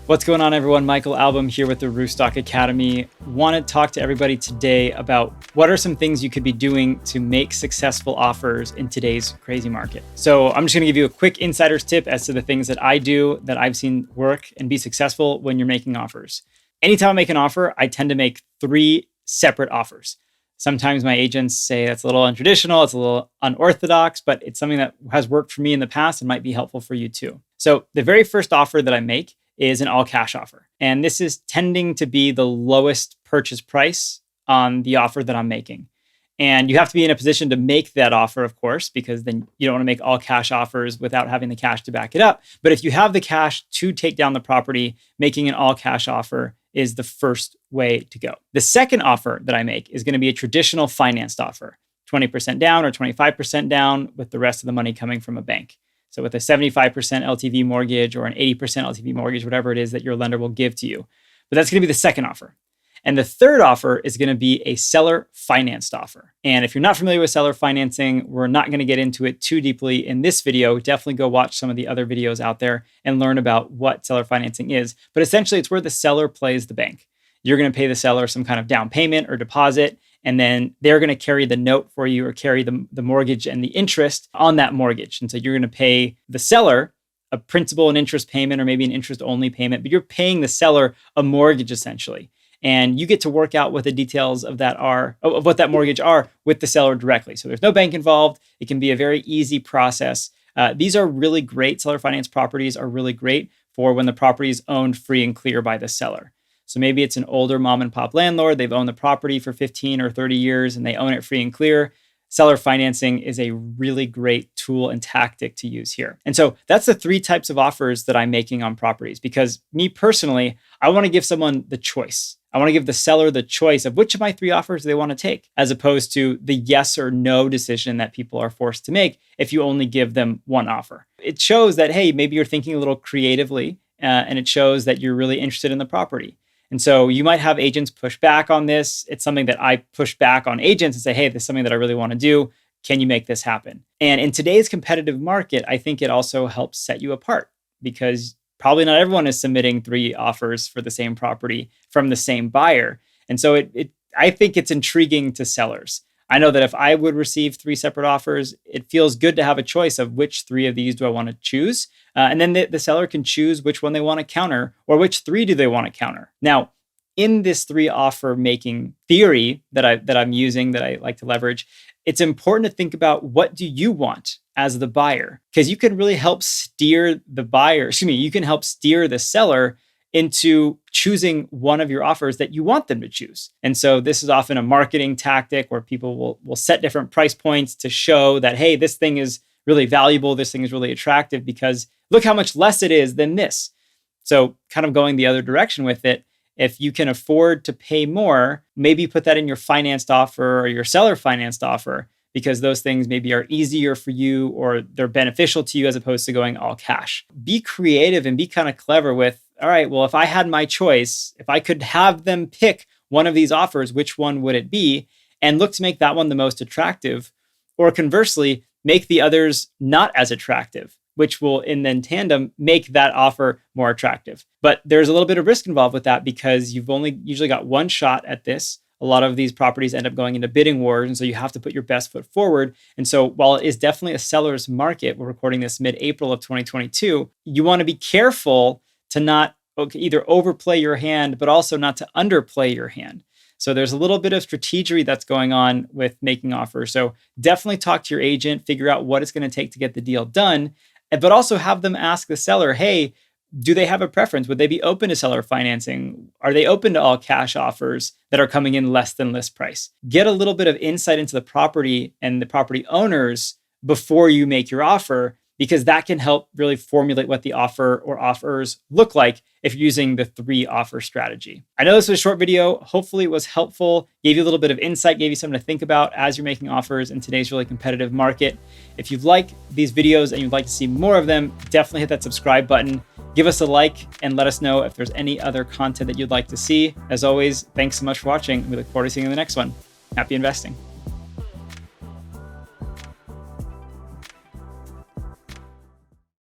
What's going on, everyone? Michael Album here with the Roofstock Academy. Want to talk to everybody today about what are some things you could be doing to make successful offers in today's crazy market. So I'm just going to give you a quick insider's tip as to the things that I do that I've seen work and be successful when you're making offers. Anytime I make an offer, I tend to make 3 separate offers. Sometimes my agents say that's a little untraditional, it's a little unorthodox, but it's something that has worked for me in the past and might be helpful for you too. So the very first offer that I make is an all cash offer. And this is tending to be the lowest purchase price on the offer that I'm making. And you have to be in a position to make that offer, of course, because then you don't want to make all cash offers without having the cash to back it up. But if you have the cash to take down the property, making an all cash offer is the first way to go. The second offer that I make is going to be a traditional financed offer, 20% down or 25% down with the rest of the money coming from a bank. So with a 75% LTV mortgage or an 80% LTV mortgage, whatever it is that your lender will give to you. But that's going to be the second offer. And the third offer is going to be a seller financed offer. And if you're not familiar with seller financing, we're not going to get into it too deeply in this video. Definitely go watch some of the other videos out there and learn about what seller financing is. But essentially, it's where the seller plays the bank. You're going to pay the seller some kind of down payment or deposit, and then they're going to carry the note for you or carry the mortgage and the interest on that mortgage. And so you're going to pay the seller a principal and interest payment, or maybe an interest only payment, but you're paying the seller a mortgage essentially. And you get to work out what the details of what that mortgage are with the seller directly. So there's no bank involved. It can be a very easy process. These are really great. Seller finance properties are really great for when the property is owned free and clear by the seller. So maybe it's an older mom and pop landlord. They've owned the property for 15 or 30 years and they own it free and clear. Seller financing is a really great tool and tactic to use here. And so that's the 3 types of offers that I'm making on properties, because me personally, I want to give someone the choice. I want to give the seller the choice of which of my 3 offers they want to take, as opposed to the yes or no decision that people are forced to make if you only give them one offer. It shows that, hey, maybe you're thinking a little creatively, and it shows that you're really interested in the property. And so you might have agents push back on this. It's something that I push back on agents and say, hey, this is something that I really want to do. Can you make this happen? And in today's competitive market, I think it also helps set you apart, because probably not everyone is submitting 3 offers for the same property from the same buyer. And so I think it's intriguing to sellers. I know that if I would receive 3 separate offers, it feels good to have a choice of which 3 of these do I want to choose. And then the seller can choose which one they want to counter, or which 3 do they want to counter. Now, in this 3 offer making theory that I'm using, that I like to leverage, it's important to think about, what do you want as the buyer? Because you can really help steer you can help steer the seller into choosing one of your offers that you want them to choose. And so this is often a marketing tactic where people will set different price points to show that, hey, this thing is really valuable, this thing is really attractive, because look how much less it is than this. So kind of going the other direction with it, if you can afford to pay more, maybe put that in your financed offer or your seller financed offer, because those things maybe are easier for you or they're beneficial to you as opposed to going all cash. Be creative and be kind of clever with, all right, well, if I had my choice, if I could have them pick one of these offers, which one would it be? And look to make that one the most attractive. Or conversely, make the others not as attractive, which will in then tandem make that offer more attractive. But there's a little bit of risk involved with that, because you've only usually got one shot at this. A lot of these properties end up going into bidding wars, and so you have to put your best foot forward. And so while it is definitely a seller's market, we're recording this mid-April of 2022, you want to be careful to not either overplay your hand, but also not to underplay your hand. So there's a little bit of strategery that's going on with making offers. So definitely talk to your agent, figure out what it's going to take to get the deal done, but also have them ask the seller, hey, do they have a preference? Would they be open to seller financing? Are they open to all cash offers that are coming in less than list price? Get a little bit of insight into the property and the property owners before you make your offer, because that can help really formulate what the offer or offers look like if you're using the 3 offer strategy. I know this was a short video. Hopefully it was helpful, gave you a little bit of insight, gave you something to think about as you're making offers in today's really competitive market. If you like these videos and you'd like to see more of them, definitely hit that subscribe button. Give us a like and let us know if there's any other content that you'd like to see. As always, thanks so much for watching. We look forward to seeing you in the next one. Happy investing.